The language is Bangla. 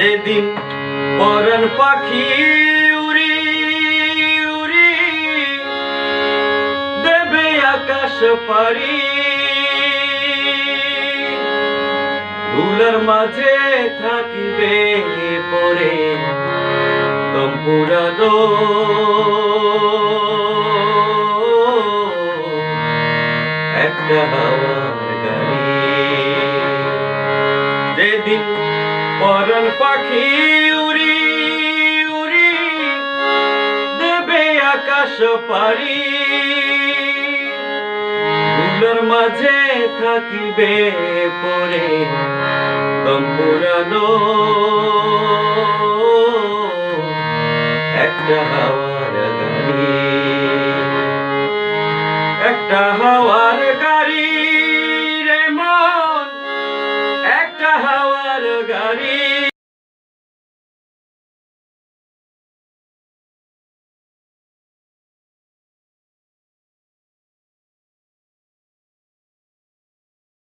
যেদিন পরাণ পাখি উড়ি উড়ি দেবে আকাশ পারি, ধুলার মাঝে থাকিবে পরে দম পুরানো একটা হাওয়ার গাড়ি। যেদিন পরাণ পাখি উড়ি উড়ি দেবে আকাশ পারি, ধুলার মাঝে থাকিবে পরে দম পুরানো একটা হাওয়ার গাড়ি, একটা হাওয়ার